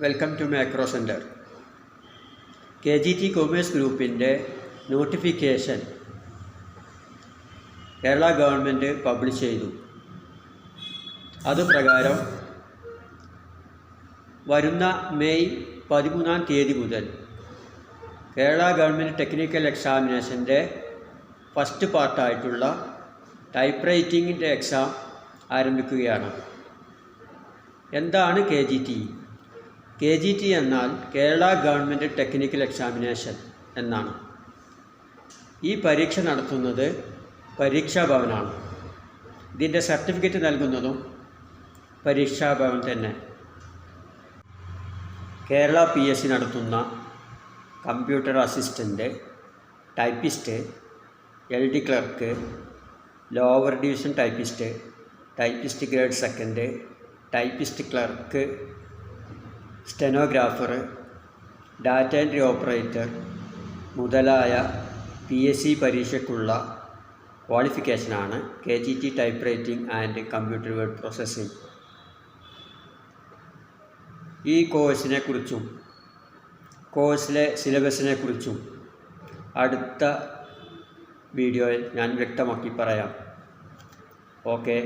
Welcome to macro centre. KGT commerce ഗ്രൂപ്പിൻ്റെ notification Kerala government publish ചെയ്തു. അതുപ്രകാരം വരുന്ന മെയ് 13 മുതൽ കേരള ഗവൺമെൻറ് ടെക്നിക്കൽ എക്സാമിനേഷൻ്റെ ഫസ്റ്റ് പാർട്ടായിട്ടുള്ള ടൈപ്പ് റൈറ്റിങ്ങിൻ്റെ എക്സാം ആരംഭിക്കുകയാണ്. എന്താണ് KGT? KGT എന്നാൽ കേരള ഗവൺമെൻറ് ടെക്നിക്കൽ എക്സാമിനേഷൻ എന്നാണ്. ഈ പരീക്ഷ നടത്തുന്നത് പരീക്ഷാ ഭവനാണ്. ഇതിൻ്റെ സർട്ടിഫിക്കറ്റ് നൽകുന്നതും പരീക്ഷാ ഭവൻ തന്നെ. കേരള PSC നടത്തുന്ന computer assistant, typist, LD clerk, lower division typist, typist grade second, typist clerk, stenographer, data entry operator മുതലായ PSC പരീക്ഷയ്ക്കുള്ള ക്വാളിഫിക്കേഷനാണ് KGT type writing and computer word processing. ഈ കോഴ്സിനെ കുറിച്ചും കോഴ്സിലെ സിലബസിനെ കുറിച്ചും അടുത്ത വീഡിയോയിൽ ഞാൻ വ്യക്തമാക്കി പറയാം. ഓക്കെ.